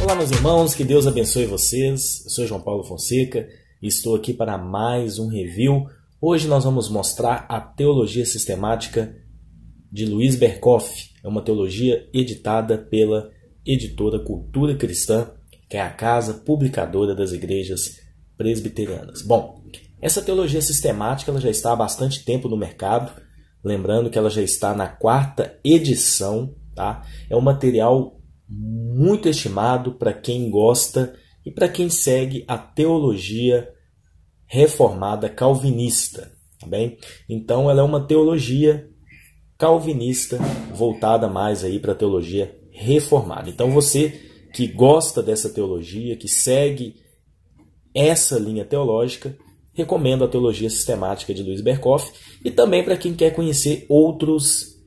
Olá, meus irmãos, que Deus abençoe vocês. Eu sou João Paulo Fonseca e estou aqui para mais um review. Hoje nós vamos mostrar a Teologia Sistemática de Luiz Berkoff. É uma teologia editada pela editora Cultura Cristã, que é a casa publicadora das igrejas presbiterianas. Bom, essa teologia sistemática ela já está há bastante tempo no mercado. Lembrando que ela já está na 4ª edição. Tá? É um material muito estimado para quem gosta e para quem segue a teologia reformada calvinista. Tá bem? Então ela é uma teologia calvinista voltada mais para a teologia reformada. Então você que gosta dessa teologia, que segue essa linha teológica, recomendo a Teologia Sistemática de Luiz Berkoff, e também para quem quer conhecer outras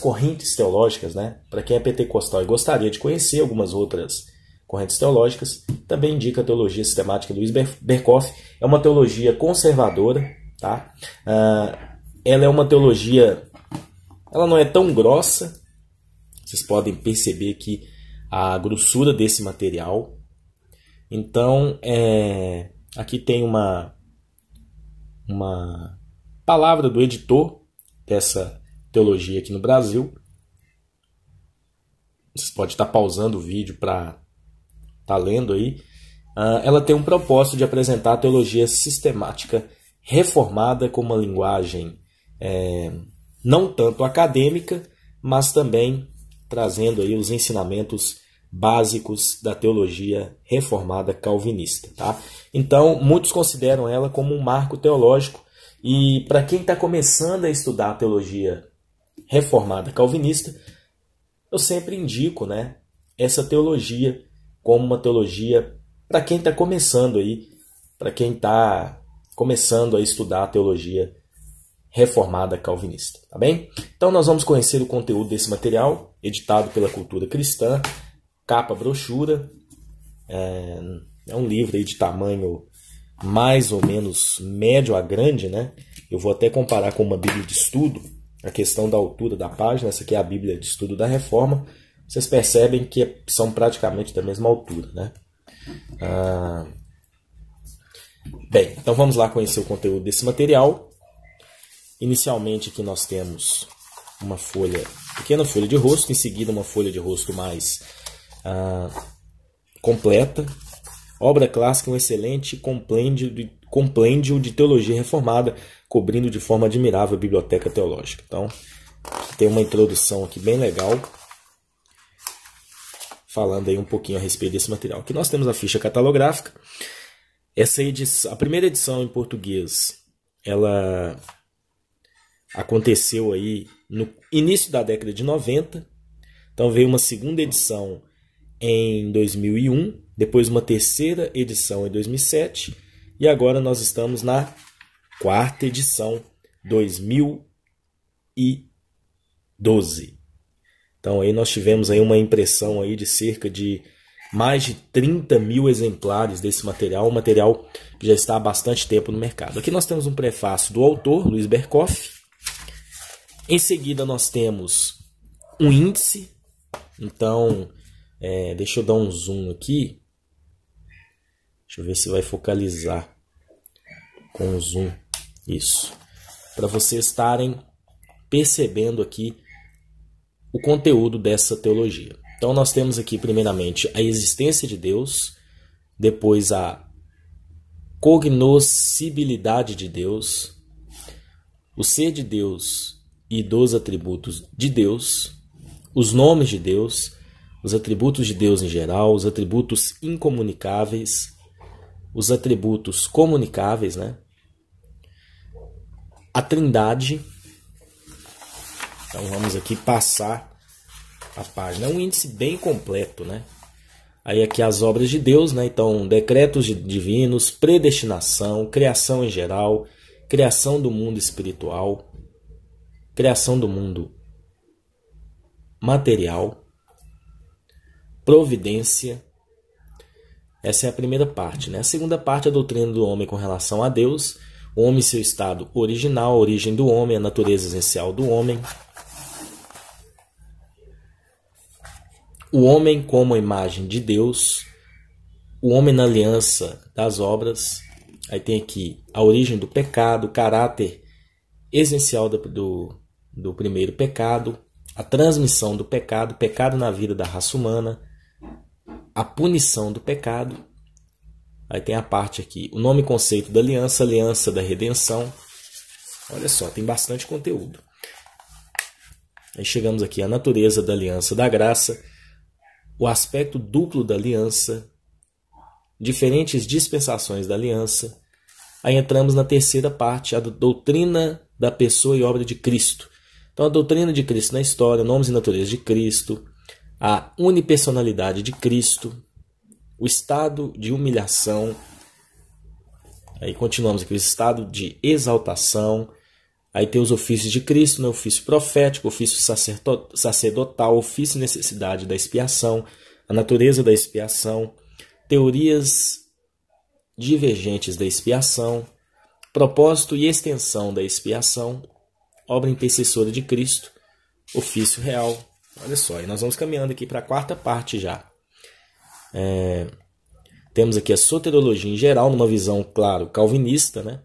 correntes teológicas, né? Para quem é pentecostal e gostaria de conhecer algumas outras correntes teológicas, também indica a Teologia Sistemática de Luiz Berkoff. É uma teologia conservadora, tá? Ela é uma teologia, ela não é tão grossa, vocês podem perceber aqui a grossura desse material. Então, aqui tem uma palavra do editor dessa teologia aqui no Brasil. Vocês podem estar pausando o vídeo para estar lendo aí. Ela tem um propósito de apresentar a teologia sistemática reformada com uma linguagem não tanto acadêmica, mas também trazendo aí os ensinamentos básicos da teologia reformada calvinista. Tá? Então, muitos consideram ela como um marco teológico, e para quem está começando a estudar a teologia reformada calvinista, eu sempre indico, né, essa teologia como uma teologia para quem está começando para quem está começando a estudar a teologia reformada calvinista, tá bem? Então nós vamos conhecer o conteúdo desse material, editado pela Cultura Cristã, capa brochura, é um livro aí de tamanho mais ou menos médio a grande, né? Eu vou até comparar com uma Bíblia de estudo, a questão da altura da página. Essa aqui é a Bíblia de Estudo da Reforma. Vocês percebem que são praticamente da mesma altura, né? Bem, então vamos lá conhecer o conteúdo desse material. Inicialmente aqui nós temos uma pequena folha de rosto, em seguida uma folha de rosto mais completa. Obra clássica, um excelente compêndio de teologia reformada, cobrindo de forma admirável a biblioteca teológica. Então, tem uma introdução aqui bem legal, falando aí um pouquinho a respeito desse material. Aqui nós temos a ficha catalográfica. Essa edição, a primeira edição em português, ela aconteceu aí no início da década de 90. Então veio uma segunda edição em 2001, depois uma terceira edição em 2007, e agora nós estamos na 4ª edição, 2012. Então aí nós tivemos aí uma impressão aí de cerca de mais de 30 mil exemplares desse material, um material que já está há bastante tempo no mercado. Aqui nós temos um prefácio do autor, Luiz Berkoff. Em seguida nós temos um índice. Então, deixa eu dar um zoom aqui. Deixa eu ver se vai focalizar com o zoom. Isso. Para vocês estarem percebendo aqui o conteúdo dessa teologia. Então nós temos aqui primeiramente a existência de Deus, depois a cognoscibilidade de Deus, o ser de Deus e dos atributos de Deus, os nomes de Deus, os atributos de Deus em geral, os atributos incomunicáveis, os atributos comunicáveis, né? A Trindade. Então vamos aqui passar a página. É um índice bem completo, né? Aí aqui as obras de Deus, né? Então decretos divinos, predestinação, criação em geral, criação do mundo espiritual, criação do mundo material, providência. Essa é a primeira parte, né? A segunda parte é a doutrina do homem com relação a Deus, o homem e seu estado original, a origem do homem, a natureza essencial do homem, o homem como a imagem de Deus, o homem na aliança das obras. Aí tem aqui a origem do pecado, o caráter essencial do primeiro pecado, a transmissão do pecado, pecado na vida da raça humana, a punição do pecado. Aí tem a parte aqui, o nome e conceito da aliança, aliança da redenção. Olha só, tem bastante conteúdo. Aí chegamos aqui à natureza da aliança da graça, o aspecto duplo da aliança, diferentes dispensações da aliança. Aí entramos na terceira parte, a doutrina da pessoa e obra de Cristo. Então a doutrina de Cristo na história, nomes e natureza de Cristo, a unipersonalidade de Cristo, o estado de humilhação, aí continuamos aqui, o estado de exaltação, aí tem os ofícios de Cristo, né? Ofício profético, ofício sacerdotal, ofício e necessidade da expiação, a natureza da expiação, teorias divergentes da expiação, propósito e extensão da expiação, obra intercessora de Cristo, ofício real. Olha só, e nós vamos caminhando aqui para a quarta parte já. Temos aqui a soteriologia em geral, numa visão, claro, calvinista, né?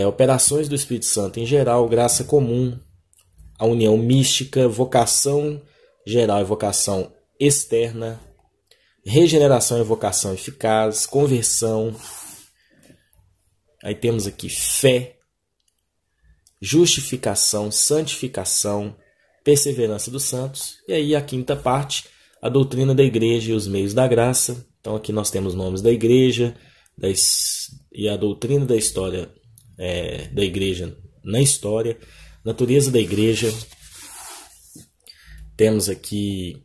Operações do Espírito Santo em geral, graça comum, a união mística, vocação geral e vocação externa, regeneração e vocação eficaz, conversão. Aí temos aqui fé, justificação, santificação, perseverança dos santos. E aí a quinta parte, a doutrina da igreja e os meios da graça. Então aqui nós temos nomes da igreja e a doutrina da história da igreja na história, natureza da igreja. Temos aqui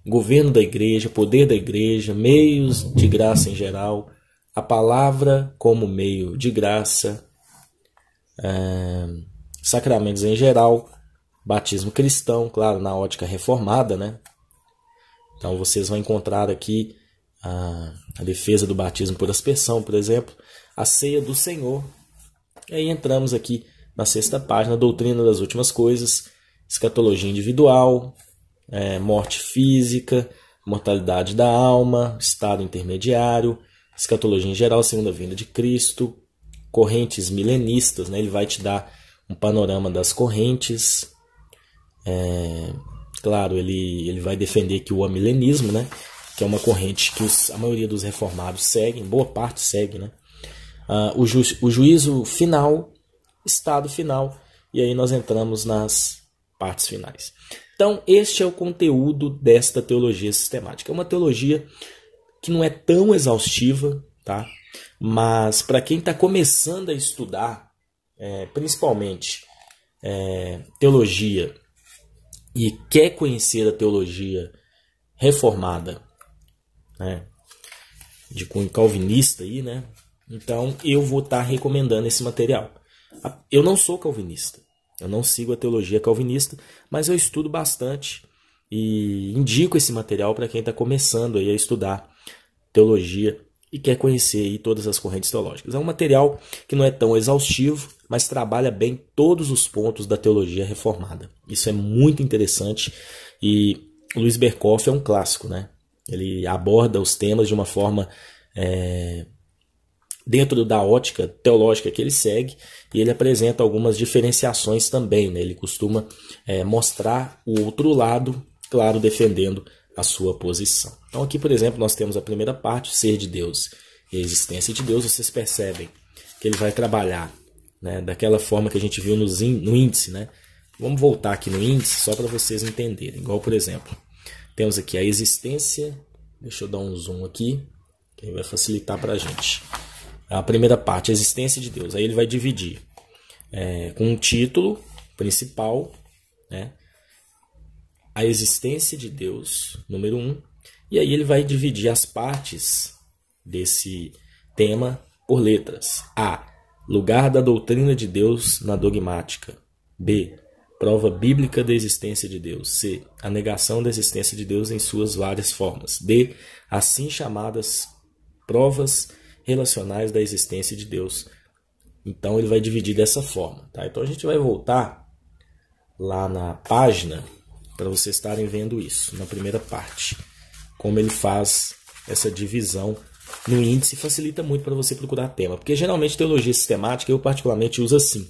governo da igreja, poder da igreja, meios de graça em geral, a palavra como meio de graça, sacramentos em geral, batismo cristão, claro, na ótica reformada, né? Então vocês vão encontrar aqui a defesa do batismo por aspersão, por exemplo, a ceia do Senhor. E aí entramos aqui na sexta página, doutrina das últimas coisas, escatologia individual, morte física, mortalidade da alma, estado intermediário, escatologia em geral, segunda vinda de Cristo, correntes milenistas, né? Ele vai te dar um panorama das correntes. Claro, ele vai defender que o amilenismo, né? Que é uma corrente que a maioria dos reformados seguem, boa parte segue, né? O juízo final, estado final, e aí nós entramos nas partes finais. Então, este é o conteúdo desta teologia sistemática. É uma teologia que não é tão exaustiva, tá? Mas para quem está começando a estudar, principalmente teologia, e quer conhecer a teologia reformada, né, de cunho calvinista, aí, né? Então eu vou estar recomendando esse material. Eu não sou calvinista, eu não sigo a teologia calvinista, mas eu estudo bastante e indico esse material para quem está começando aí a estudar teologia e quer conhecer aí todas as correntes teológicas. É um material que não é tão exaustivo, mas trabalha bem todos os pontos da teologia reformada. Isso é muito interessante e Luiz Berkoff é um clássico, né? Ele aborda os temas de uma forma dentro da ótica teológica que ele segue, e ele apresenta algumas diferenciações também, né? Ele costuma mostrar o outro lado, claro, defendendo a sua posição. Então aqui, por exemplo, nós temos a primeira parte, ser de Deus e a existência de Deus. Vocês percebem que ele vai trabalhar, né, daquela forma que a gente viu no índice, né? Vamos voltar aqui no índice só para vocês entenderem. Igual, por exemplo, temos aqui a existência. Deixa eu dar um zoom aqui, que vai facilitar para a gente. A primeira parte, a existência de Deus. Aí ele vai dividir com um título principal, né? A existência de Deus, número 1. E aí ele vai dividir as partes desse tema por letras. A. Lugar da doutrina de Deus na dogmática. B. Prova bíblica da existência de Deus. C. A negação da existência de Deus em suas várias formas. D. Assim chamadas provas relacionais da existência de Deus. Então ele vai dividir dessa forma, tá? Então a gente vai voltar lá na página para vocês estarem vendo isso na primeira parte. Como ele faz essa divisão no índice facilita muito para você procurar tema. Porque geralmente teologia sistemática eu particularmente uso assim.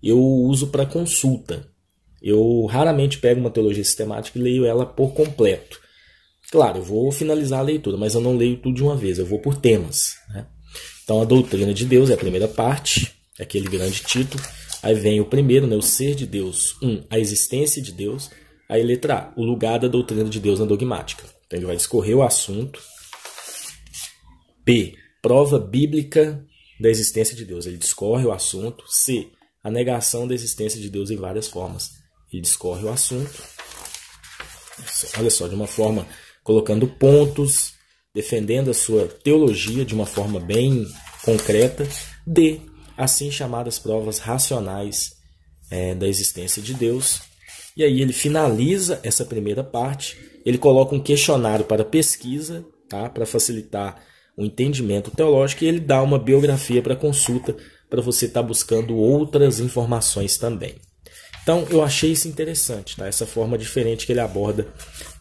Eu uso para consulta. Eu raramente pego uma teologia sistemática e leio ela por completo. Claro, eu vou finalizar a leitura, mas eu não leio tudo de uma vez, eu vou por temas, né? Então a doutrina de Deus é a primeira parte, é aquele grande título. Aí vem o primeiro, né, o ser de Deus. A existência de Deus. Aí letra A, o lugar da doutrina de Deus na dogmática. Então ele vai discorrer o assunto. B, prova bíblica da existência de Deus. Ele discorre o assunto. C, a negação da existência de Deus em várias formas. Ele discorre o assunto. Olha só, de uma forma colocando pontos, defendendo a sua teologia de uma forma bem concreta. D, assim chamadas provas racionais da existência de Deus. E aí ele finaliza essa primeira parte. Ele coloca um questionário para pesquisa, tá? Para facilitar o entendimento teológico, e ele dá uma biografia para consulta, para você estar buscando outras informações também. Então eu achei isso interessante, tá? Essa forma diferente que ele aborda.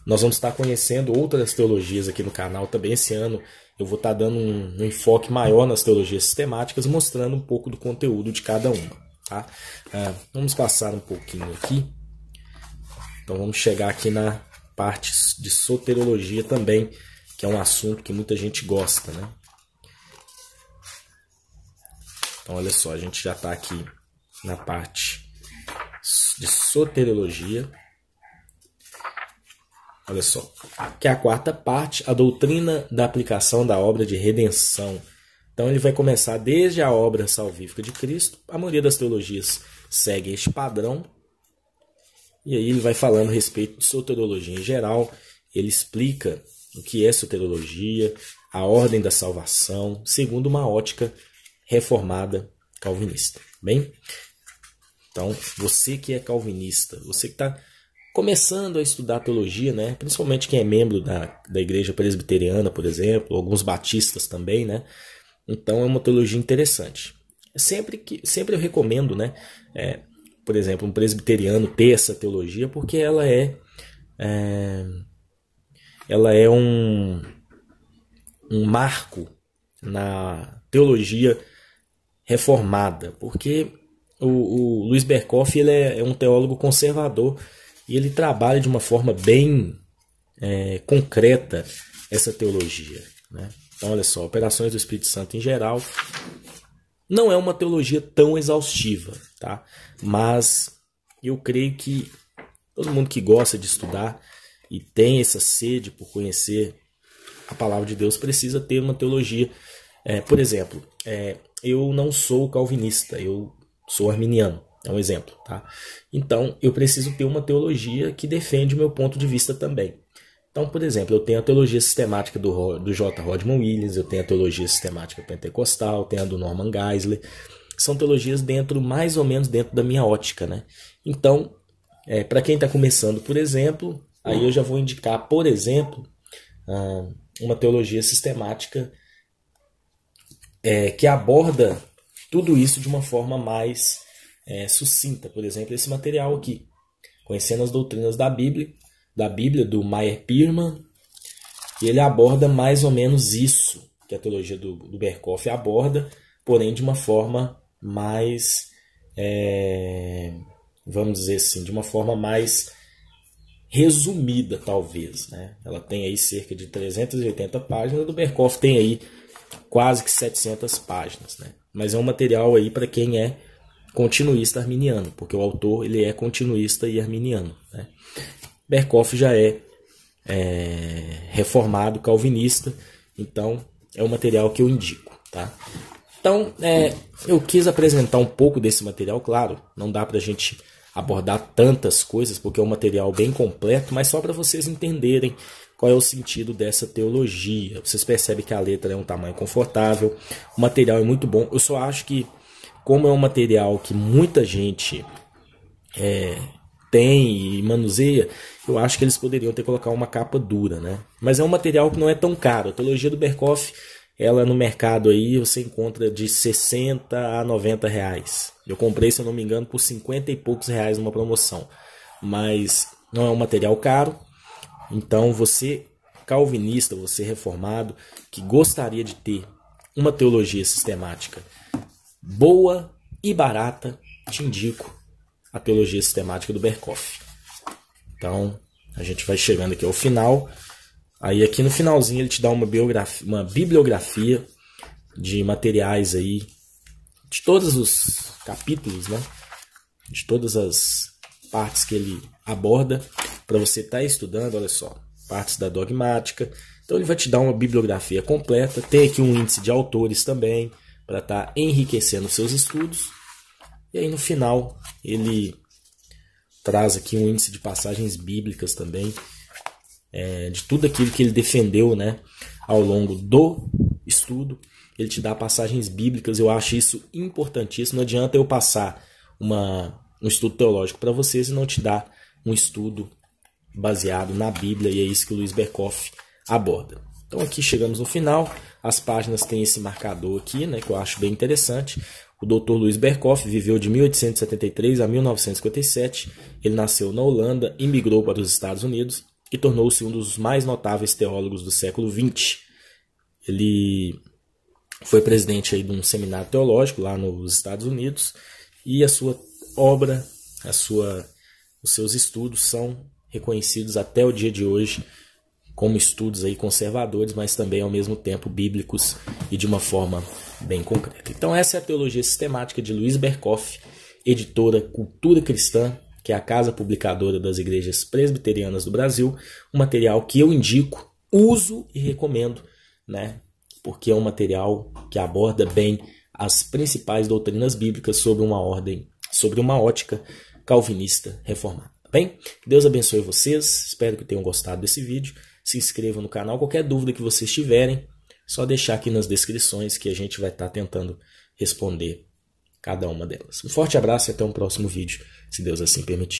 Nós vamos estar conhecendo outras teologias aqui no canal também. Esse ano eu vou estar dando um enfoque maior nas teologias sistemáticas, mostrando um pouco do conteúdo de cada uma, tá? Vamos passar um pouquinho aqui. Então vamos chegar aqui na parte de soteriologia também, que é um assunto que muita gente gosta, né? Então olha só, a gente já está aqui na parte de soteriologia. Olha só, que é a quarta parte, a doutrina da aplicação da obra de redenção. Então ele vai começar desde a obra salvífica de Cristo. A maioria das teologias segue este padrão. E aí ele vai falando a respeito de soteriologia em geral. Ele explica o que é soteriologia, a ordem da salvação, segundo uma ótica reformada calvinista. Bem? Então, você que é calvinista, você que está começando a estudar teologia, né? Principalmente quem é membro da igreja presbiteriana, por exemplo, alguns batistas também, né? Então é uma teologia interessante. Sempre eu recomendo, né? Por exemplo, um presbiteriano ter essa teologia, porque ela é um marco na teologia reformada, porque o Luiz Berkoff ele é um teólogo conservador e ele trabalha de uma forma bem concreta essa teologia, né? Então, olha só, operações do Espírito Santo em geral não é uma teologia tão exaustiva, tá? Mas eu creio que todo mundo que gosta de estudar e tem essa sede por conhecer a palavra de Deus precisa ter uma teologia. Por exemplo, eu não sou calvinista, eu sou arminiano, é um exemplo, tá? Então, eu preciso ter uma teologia que defende o meu ponto de vista também. Então, por exemplo, eu tenho a teologia sistemática do J. Rodman Williams, eu tenho a teologia sistemática pentecostal, tenho a do Norman Geisler. São teologias mais ou menos dentro da minha ótica, né? Então, para quem está começando, por exemplo, aí eu já vou indicar, por exemplo, uma teologia sistemática que aborda tudo isso de uma forma mais sucinta. Por exemplo, esse material aqui, Conhecendo as Doutrinas da Bíblia, do Meyer Pearman, e ele aborda mais ou menos isso que a teologia do Berkoff aborda, porém de uma forma mais, vamos dizer assim, de uma forma mais resumida, talvez, né? Ela tem aí cerca de 380 páginas, a do Berkoff tem aí quase que 700 páginas, né? Mas é um material aí para quem é continuista arminiano, porque o autor ele é continuista e arminiano, né? Berkoff já é reformado, calvinista, então é um material que eu indico, tá? Então, eu quis apresentar um pouco desse material, claro, não dá para a gente abordar tantas coisas, porque é um material bem completo, mas só para vocês entenderem qual é o sentido dessa teologia. Vocês percebem que a letra é um tamanho confortável, o material é muito bom. Eu só acho que, como é um material que muita gente tem e manuseia, eu acho que eles poderiam ter colocado uma capa dura, né? Mas é um material que não é tão caro. A teologia do Berkoff, ela no mercado aí você encontra de 60 a 90 reais. Eu comprei, se eu não me engano, por 50 e poucos reais numa promoção. Mas não é um material caro. Então você, calvinista, você reformado, que gostaria de ter uma teologia sistemática boa e barata, te indico a teologia sistemática do Berkoff. Então, a gente vai chegando aqui ao final. Aí aqui no finalzinho ele te dá uma bibliografia de materiais aí, de todos os capítulos, né? De todas as partes que ele aborda, para você estar estudando, olha só, partes da dogmática. Então ele vai te dar uma bibliografia completa, tem aqui um índice de autores também, para estar enriquecendo os seus estudos. E aí no final ele traz aqui um índice de passagens bíblicas também, de tudo aquilo que ele defendeu, né, ao longo do estudo. Ele te dá passagens bíblicas, eu acho isso importantíssimo. Não adianta eu passar um estudo teológico para vocês e não te dar um estudo baseado na Bíblia, e é isso que o Luiz Berkoff aborda. Então aqui chegamos no final, as páginas têm esse marcador aqui, né, que eu acho bem interessante. O Dr. Luiz Berkoff viveu de 1873 a 1957, ele nasceu na Holanda, imigrou para os Estados Unidos e tornou-se um dos mais notáveis teólogos do século XX. Ele foi presidente aí de um seminário teológico lá nos Estados Unidos, e a sua obra, os seus estudos são reconhecidos até o dia de hoje como estudos aí conservadores, mas também ao mesmo tempo bíblicos e de uma forma bem concreta. Então essa é a Teologia Sistemática de Luiz Berkoff, editora Cultura Cristã, que é a casa publicadora das igrejas presbiterianas do Brasil, um material que eu indico, uso e recomendo, né? Porque é um material que aborda bem as principais doutrinas bíblicas sobre uma ótica calvinista reformada. Tá bem? Que Deus abençoe vocês, espero que tenham gostado desse vídeo. Se inscrevam no canal, qualquer dúvida que vocês tiverem, só deixar aqui nas descrições que a gente vai estar tentando responder cada uma delas. Um forte abraço e até um próximo vídeo, se Deus assim permitir.